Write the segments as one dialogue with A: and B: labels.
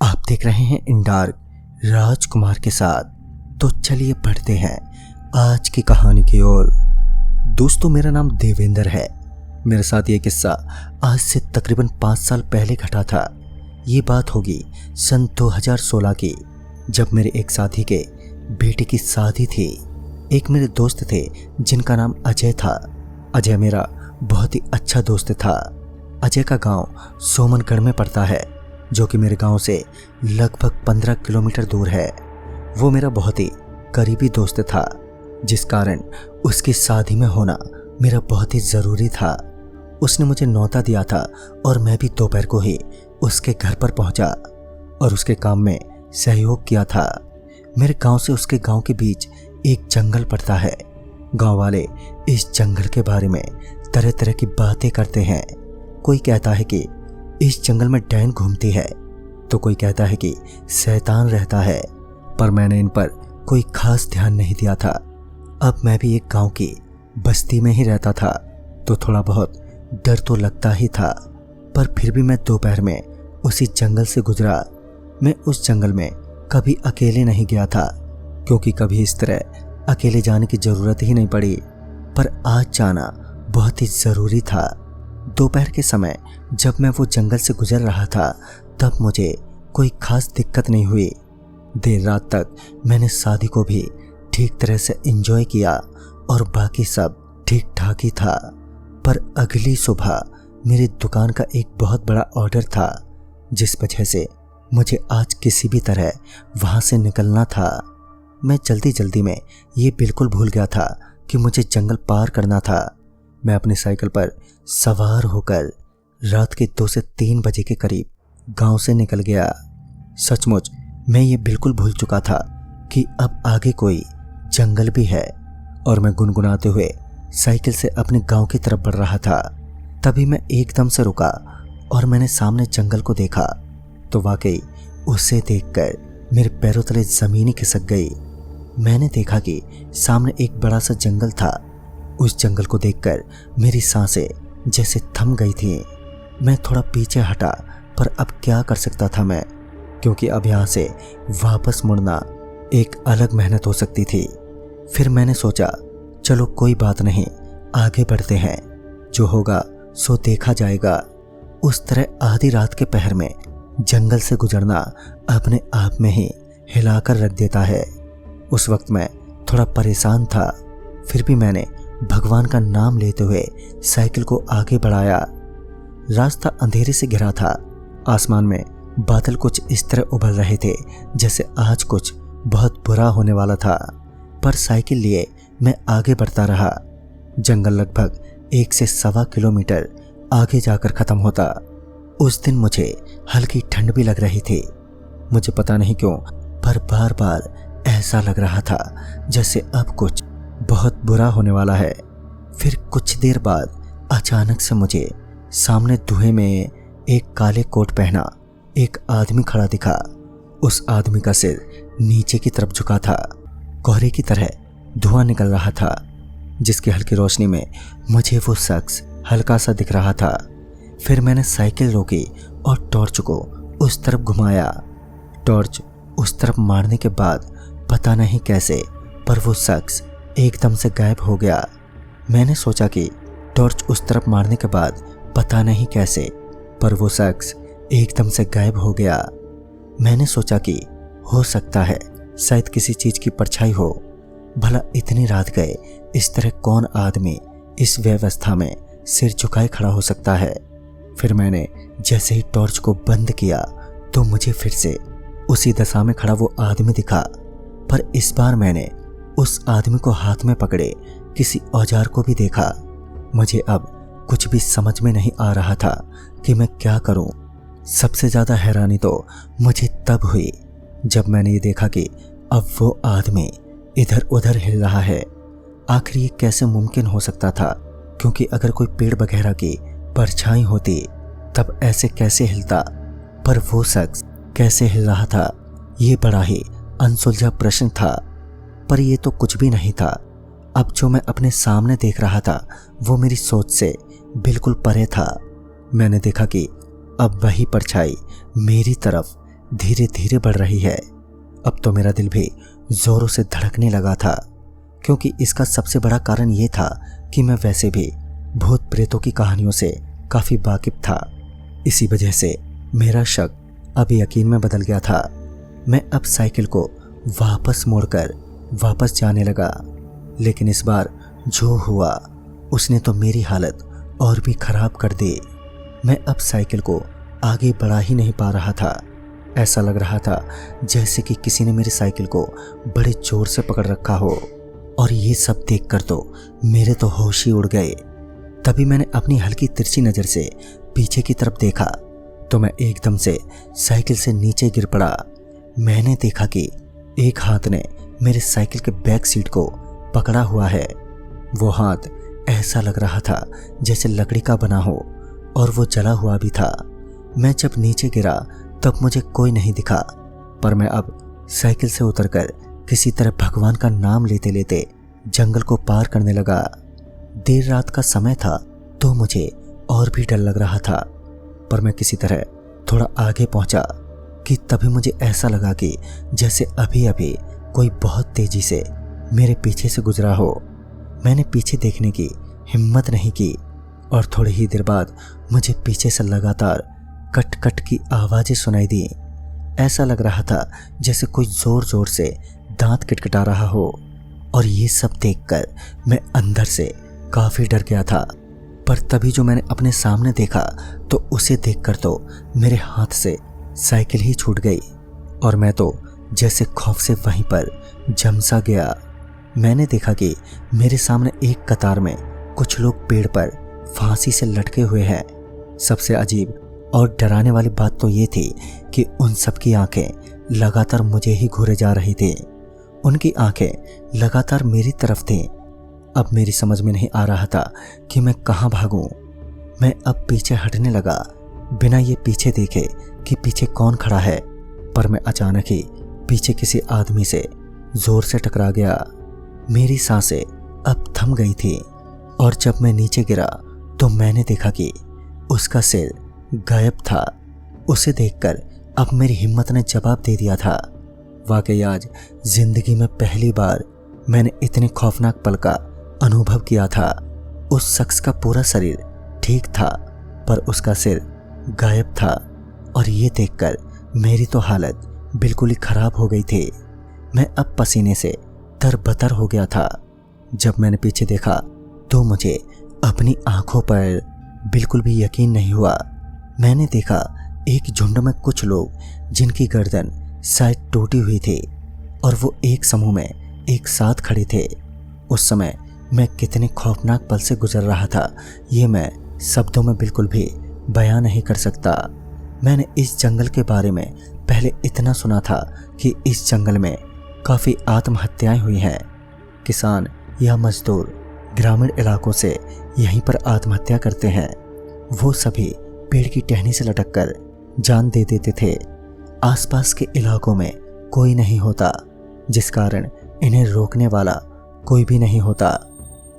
A: आप देख रहे हैं इन डार्क राजकुमार के साथ। तो चलिए बढ़ते हैं आज की कहानी की ओर। दोस्तों, मेरा नाम देवेंद्र है। मेरे साथ ये किस्सा आज से तकरीबन 5 साल पहले घटा था। ये बात होगी सन 2016 की, जब मेरे एक साथी के बेटे की शादी थी। एक मेरे दोस्त थे जिनका नाम अजय था। अजय मेरा बहुत ही अच्छा दोस्त था। अजय का गांव सोमनगढ़ में पड़ता है, जो कि मेरे गांव से लगभग 15 किलोमीटर दूर है। वो मेरा बहुत ही करीबी दोस्त था, जिस कारण उसकी शादी में होना मेरा बहुत ही ज़रूरी था। उसने मुझे न्योता दिया था और मैं भी दोपहर को ही उसके घर पर पहुंचा और उसके काम में सहयोग किया था। मेरे गांव से उसके गांव के बीच एक जंगल पड़ता है। गांव वाले इस जंगल के बारे में तरह तरह की बातें करते हैं। कोई कहता है कि इस जंगल में डैन घूमती है, तो कोई कहता है कि शैतान रहता है, पर मैंने इन पर कोई खास ध्यान नहीं दिया था। अब मैं भी एक गांव की बस्ती में ही रहता था, तो थोड़ा बहुत डर तो लगता ही था। पर फिर भी मैं दोपहर में उसी जंगल से गुजरा। मैं उस जंगल में कभी अकेले नहीं गया था, क्योंकि कभी इस तरह अकेले जाने की ज़रूरत ही नहीं पड़ी। पर आज जाना बहुत ही ज़रूरी था। दोपहर के समय जब मैं वो जंगल से गुजर रहा था, तब मुझे कोई खास दिक्कत नहीं हुई। देर रात तक मैंने शादी को भी ठीक तरह से एंजॉय किया और बाकी सब ठीक ठाक ही था। पर अगली सुबह मेरी दुकान का एक बहुत बड़ा ऑर्डर था, जिस वजह से मुझे आज किसी भी तरह वहाँ से निकलना था। मैं जल्दी जल्दी में ये बिल्कुल भूल गया था कि मुझे जंगल पार करना था। मैं अपनी साइकिल पर सवार होकर रात के 2 से 3 बजे के करीब गांव से निकल गया। सचमुच मैं ये बिल्कुल भूल चुका था कि अब आगे कोई जंगल भी है, और मैं गुनगुनाते हुए साइकिल से अपने गांव की तरफ बढ़ रहा था। तभी मैं एकदम से रुका और मैंने सामने जंगल को देखा, तो वाकई उसे देखकर मेरे पैरों तले ज़मीन ही खिसक गई। मैंने देखा कि सामने एक बड़ा सा जंगल था। उस जंगल को देखकर मेरी सांसें जैसे थम गई थी। मैं थोड़ा पीछे हटा, पर अब क्या कर सकता था मैं, क्योंकि अब यहाँ से वापस मुड़ना एक अलग मेहनत हो सकती थी। फिर मैंने सोचा, चलो कोई बात नहीं, आगे बढ़ते हैं, जो होगा सो देखा जाएगा। उस तरह आधी रात के पहर में जंगल से गुजरना अपने आप में ही हिलाकर रख देता है। उस वक्त मैं थोड़ा परेशान था, फिर भी मैंने भगवान का नाम लेते हुए साइकिल को आगे बढ़ाया। रास्ता अंधेरे से घिरा था। आसमान में बादल कुछ इस तरह उभर रहे थे जैसे आज कुछ बहुत बुरा होने वाला था। पर साइकिल लिए मैं आगे बढ़ता रहा। जंगल लगभग 1 से 1.25 किलोमीटर आगे जाकर ख़त्म होता। उस दिन मुझे हल्की ठंड भी लग रही थी। मुझे पता नहीं क्यों, पर बार बार ऐसा लग रहा था जैसे अब कुछ बहुत बुरा होने वाला है। फिर कुछ देर बाद अचानक से मुझे सामने धुएं में एक काले कोट पहना एक आदमी खड़ा दिखा। उस आदमी का सिर नीचे की तरफ झुका था। कोहरे की तरह धुआं निकल रहा था, जिसकी हल्की रोशनी में मुझे वो शख्स हल्का सा दिख रहा था। फिर मैंने साइकिल रोकी और टॉर्च को उस तरफ घुमाया। टॉर्च उस तरफ मारने के बाद पता नहीं कैसे, पर वो शख्स एकदम से गायब हो गया। मैंने सोचा कि टॉर्च उस तरफ मारने के बाद पता नहीं कैसे, पर वो शख्स एकदम से गायब हो गया। मैंने सोचा कि हो सकता है शायद किसी चीज़ की परछाई हो। भला इतनी रात गए इस तरह कौन आदमी इस व्यवस्था में सिर झुकाए खड़ा हो सकता है। फिर मैंने जैसे ही टॉर्च को बंद किया, तो मुझे फिर से उसी दशा में खड़ा वो आदमी दिखा। पर इस बार मैंने उस आदमी को हाथ में पकड़े किसी औजार को भी देखा। मुझे अब कुछ भी समझ में नहीं आ रहा था कि मैं क्या करूं। सबसे ज़्यादा हैरानी तो मुझे तब हुई जब मैंने ये देखा कि अब वो आदमी इधर उधर हिल रहा है। आखिर ये कैसे मुमकिन हो सकता था, क्योंकि अगर कोई पेड़ वगैरह की परछाई होती तब ऐसे कैसे हिलता, पर वो शख्स कैसे हिल रहा था, ये बड़ा ही अनसुलझा प्रश्न था। पर ये तो कुछ भी नहीं था। अब जो मैं अपने सामने देख रहा था वो मेरी सोच से बिल्कुल परे था। मैंने देखा कि अब वही परछाई मेरी तरफ धीरे धीरे बढ़ रही है। अब तो मेरा दिल भी जोरों से धड़कने लगा था, क्योंकि इसका सबसे बड़ा कारण ये था कि मैं वैसे भी भूत प्रेतों की कहानियों से काफ़ी वाकिफ था। इसी वजह से मेरा शक अब यकीन में बदल गया था। मैं अब साइकिल को वापस मोड़कर वापस जाने लगा, लेकिन इस बार जो हुआ उसने तो मेरी हालत और भी खराब कर दी। मैं अब साइकिल को आगे बढ़ा ही नहीं पा रहा था। ऐसा लग रहा था जैसे कि किसी ने मेरी साइकिल को बड़े जोर से पकड़ रखा हो, और ये सब देखकर तो मेरे तो होश ही उड़ गए। तभी मैंने अपनी हल्की तिरछी नज़र से पीछे की तरफ देखा तो मैं एकदम से साइकिल से नीचे गिर पड़ा। मैंने देखा कि एक हाथ ने मेरे साइकिल के बैक सीट को पकड़ा हुआ है। वो हाथ ऐसा लग रहा था जैसे लकड़ी का बना हो, और वो जला हुआ भी था। मैं जब नीचे गिरा तब मुझे कोई नहीं दिखा, पर मैं अब साइकिल से उतरकर किसी तरह भगवान का नाम लेते लेते जंगल को पार करने लगा। देर रात का समय था तो मुझे और भी डर लग रहा था, पर मैं किसी तरह थोड़ा आगे पहुंचा कि तभी मुझे ऐसा लगा कि जैसे अभी अभी कोई बहुत तेजी से मेरे पीछे से गुजरा हो। मैंने पीछे देखने की हिम्मत नहीं की, और थोड़ी ही देर बाद मुझे पीछे से लगातार कट कट की आवाज़ें सुनाई दी। ऐसा लग रहा था जैसे कोई ज़ोर ज़ोर से दांत किटकिटा रहा हो, और ये सब देखकर मैं अंदर से काफ़ी डर गया था। पर तभी जो मैंने अपने सामने देखा तो उसे देखकर तो मेरे हाथ से साइकिल ही छूट गई, और मैं तो जैसे खौफ से वहीं पर जम सा गया। मैंने देखा कि मेरे सामने एक कतार में कुछ लोग पेड़ पर फांसी से लटके हुए हैं। सबसे अजीब और डराने वाली बात तो ये थी कि उन सबकी आंखें लगातार मुझे ही घूरे जा रही थी। उनकी आंखें लगातार मेरी तरफ थीं। अब मेरी समझ में नहीं आ रहा था कि मैं कहाँ भागूं। मैं अब पीछे हटने लगा, बिना ये पीछे देखे कि पीछे कौन खड़ा है, पर मैं अचानक ही पीछे किसी आदमी से जोर से टकरा गया। मेरी सांसें अब थम गई थी, और जब मैं नीचे गिरा तो मैंने देखा कि उसका सिर गायब था। उसे देखकर अब मेरी हिम्मत ने जवाब दे दिया था। वाकई आज जिंदगी में पहली बार मैंने इतने खौफनाक पल का अनुभव किया था। उस शख्स का पूरा शरीर ठीक था, पर उसका सिर गायब था, और ये देखकर मेरी तो हालत बिल्कुल ही खराब हो गई थी। मैं अब पसीने से तरबतर हो गया था। जब मैंने पीछे देखा तो मुझे अपनी आंखों पर बिल्कुल भी यकीन नहीं हुआ। मैंने देखा एक झुंड में कुछ लोग जिनकी गर्दन शायद टूटी हुई थी, और वो एक समूह में एक साथ खड़े थे। उस समय मैं कितने खौफनाक पल से गुजर रहा था ये मैं शब्दों में बिल्कुल भी बयां नहीं कर सकता। मैंने इस जंगल के बारे में पहले इतना सुना था कि इस जंगल में काफ़ी आत्महत्याएं हुई हैं। किसान या मजदूर ग्रामीण इलाकों से यहीं पर आत्महत्या करते हैं। वो सभी पेड़ की टहनी से लटककर जान दे देते थे। आसपास के इलाकों में कोई नहीं होता, जिस कारण इन्हें रोकने वाला कोई भी नहीं होता।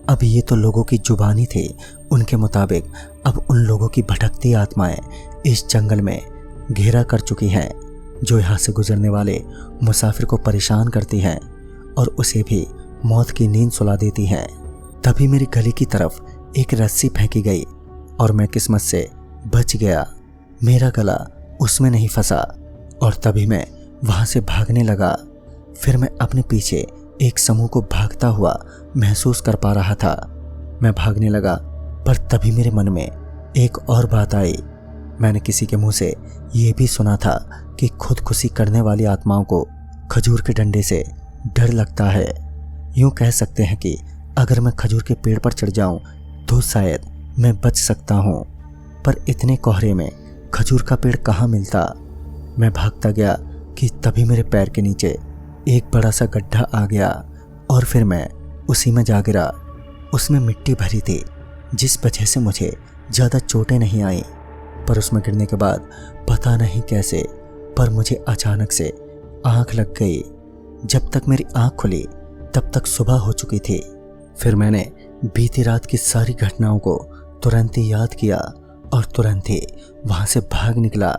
A: अब ये तो लोगों की जुबानी थी। उनके मुताबिक अब उन लोगों की भटकती आत्माएं इस जंगल में घेरा कर चुकी हैं, जो यहाँ से गुजरने वाले मुसाफिर को परेशान करती हैं और उसे भी मौत की नींद सुला देती हैं। तभी मेरी गली की तरफ एक रस्सी फेंकी गई और मैं किस्मत से बच गया। मेरा गला उसमें नहीं फंसा, और तभी मैं वहाँ से भागने लगा। फिर मैं अपने पीछे एक समूह को भागता हुआ महसूस कर पा रहा था। मैं भागने लगा, पर तभी मेरे मन में एक और बात आई। मैंने किसी के मुंह से ये भी सुना था कि खुदकुशी करने वाली आत्माओं को खजूर के डंडे से डर लगता है। यूं कह सकते हैं कि अगर मैं खजूर के पेड़ पर चढ़ जाऊं तो शायद मैं बच सकता हूं, पर इतने कोहरे में खजूर का पेड़ कहाँ मिलता। मैं भागता गया कि तभी मेरे पैर के नीचे एक बड़ा सा गड्ढा आ गया, और फिर मैं उसी में जा गिरा। उसमें मिट्टी भरी थी, जिस वजह से मुझे ज़्यादा चोटें नहीं आईं, पर उसमें गिरने के बाद पता नहीं कैसे पर मुझे अचानक से आँख लग गई। जब तक मेरी आँख खुली तब तक सुबह हो चुकी थी। फिर मैंने बीती रात की सारी घटनाओं को तुरंत ही याद किया और तुरंत ही वहाँ से भाग निकला।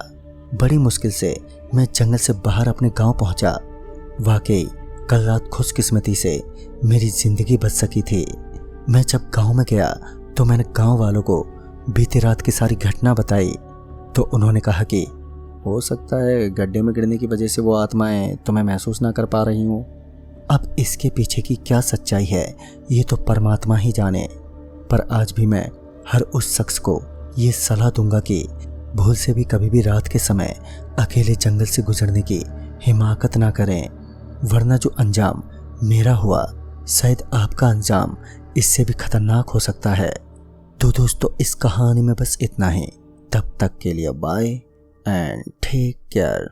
A: बड़ी मुश्किल से मैं जंगल से बाहर अपने गांव पहुंचा। वाकई कल रात खुशकिस्मती से मेरी जिंदगी बच सकी थी। मैं जब गांव में गया तो मैंने गांव वालों को बीती रात की सारी घटना बताई तो उन्होंने कहा कि हो सकता है गड्ढे में गिरने की वजह से वो आत्माएं तुम्हें महसूस ना कर पा रही हूँ। अब इसके पीछे की क्या सच्चाई है ये तो परमात्मा ही जाने, पर आज भी मैं हर उस शख्स को ये सलाह दूंगा कि भूल से भी कभी भी रात के समय अकेले जंगल से गुजरने की हिमाकत ना करें, वरना जो अंजाम मेरा हुआ शायद आपका अंजाम इससे भी खतरनाक हो सकता है। तो दोस्तों इस कहानी में बस इतना ही। तब तक के लिए बाय एंड टेक केयर।